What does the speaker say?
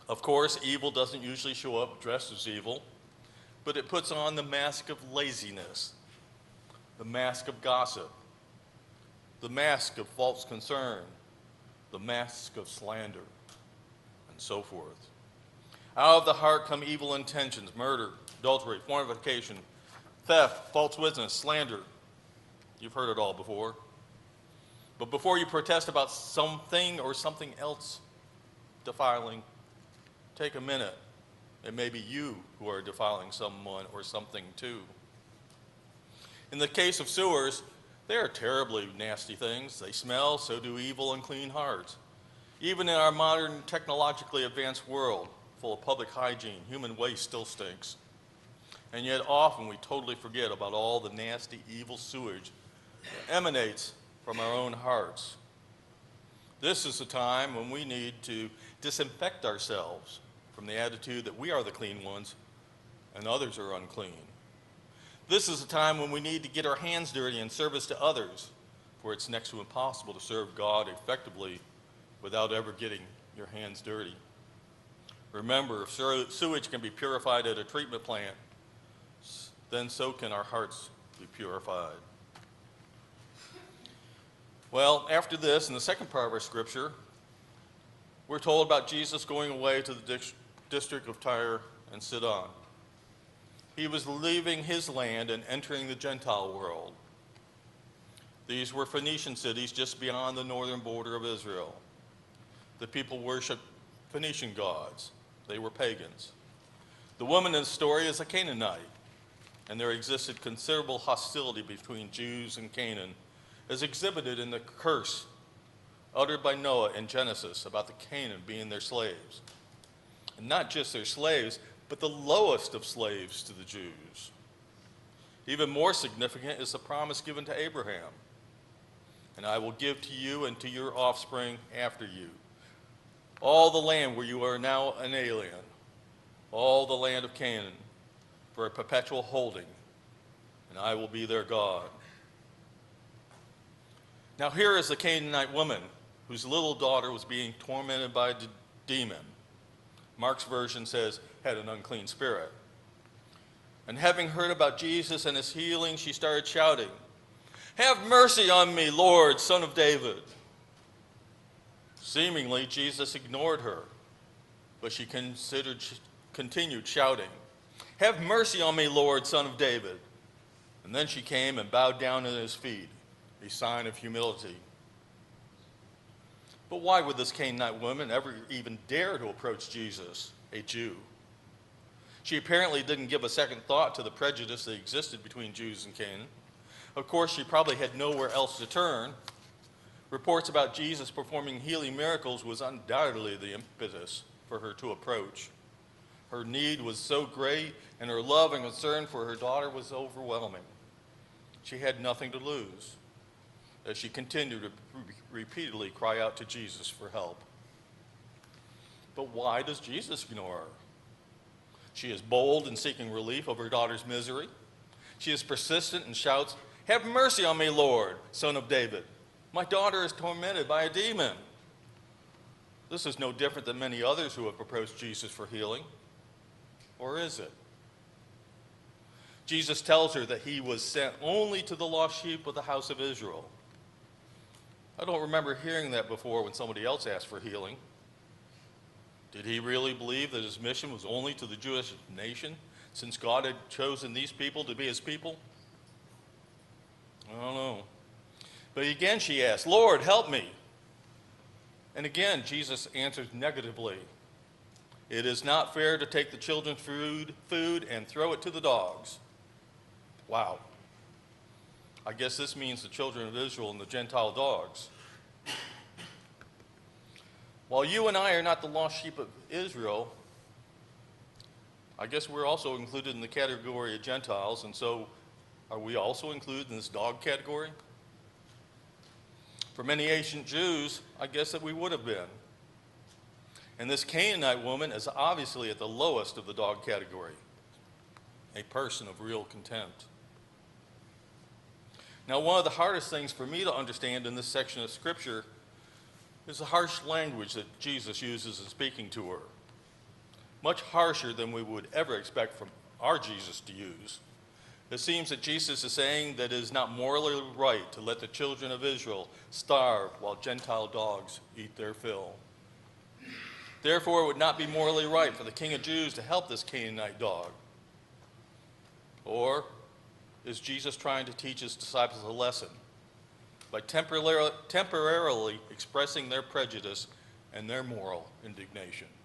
Of course, evil doesn't usually show up dressed as evil, but it puts on the mask of laziness, the mask of gossip, the mask of false concern, the mask of slander, and so forth. Out of the heart come evil intentions, murder, adultery, fornication, theft, false witness, slander. You've heard it all before. But before you protest about something or something else defiling, take a minute. It may be you who are defiling someone or something too. In the case of sewers, they are terribly nasty things. They smell, so do evil and clean hearts. Even in our modern, technologically advanced world, full of public hygiene, human waste still stinks. And yet often we totally forget about all the nasty, evil sewage that emanates from our own hearts. This is the time when we need to disinfect ourselves from the attitude that we are the clean ones and others are unclean. This is a time when we need to get our hands dirty in service to others, for it's next to impossible to serve God effectively without ever getting your hands dirty. Remember, if sewage can be purified at a treatment plant, then so can our hearts be purified. Well, after this, in the second part of our scripture, we're told about Jesus going away to the district of Tyre and Sidon. He was leaving his land and entering the Gentile world. These were Phoenician cities just beyond the northern border of Israel. The people worshiped Phoenician gods. They were pagans. The woman in the story is a Canaanite, and there existed considerable hostility between Jews and Canaan, as exhibited in the curse uttered by Noah in Genesis about the Canaan being their slaves. And not just their slaves, but the lowest of slaves to the Jews. Even more significant is the promise given to Abraham. And I will give to you and to your offspring after you all the land where you are now an alien, all the land of Canaan, for a perpetual holding, and I will be their God. Now here is the Canaanite woman whose little daughter was being tormented by a demon. Mark's version says, had an unclean spirit. And having heard about Jesus and his healing, she started shouting, "Have mercy on me, Lord, Son of David." Seemingly, Jesus ignored her, but she continued shouting, "Have mercy on me, Lord, Son of David." And then she came and bowed down at his feet, a sign of humility. But why would this Canaanite woman ever even dare to approach Jesus, a Jew? She apparently didn't give a second thought to the prejudice that existed between Jews and Canaan. Of course, she probably had nowhere else to turn. Reports about Jesus performing healing miracles was undoubtedly the impetus for her to approach. Her need was so great, and her love and concern for her daughter was overwhelming. She had nothing to lose, as she continued to repeatedly cry out to Jesus for help. But why does Jesus ignore her? She is bold in seeking relief of her daughter's misery. She is persistent and shouts, "Have mercy on me, Lord, Son of David. My daughter is tormented by a demon." This is no different than many others who have approached Jesus for healing. Or is it? Jesus tells her that he was sent only to the lost sheep of the house of Israel. I don't remember hearing that before when somebody else asked for healing. Did he really believe that his mission was only to the Jewish nation, since God had chosen these people to be his people? I don't know. But again she asked, "Lord, help me." And again, Jesus answers negatively. "It is not fair to take the children's food and throw it to the dogs." Wow. I guess this means the children of Israel and the Gentile dogs. While you and I are not the lost sheep of Israel, I guess we're also included in the category of Gentiles, and so are we also included in this dog category? For many ancient Jews, I guess that we would have been. And this Canaanite woman is obviously at the lowest of the dog category, a person of real contempt. Now, one of the hardest things for me to understand in this section of Scripture is the harsh language that Jesus uses in speaking to her. much harsher than we would ever expect from our Jesus to use. It seems that Jesus is saying that it is not morally right to let the children of Israel starve while Gentile dogs eat their fill. Therefore, it would not be morally right for the King of Jews to help this Canaanite dog. Or is Jesus trying to teach his disciples a lesson by temporarily expressing their prejudice and their moral indignation?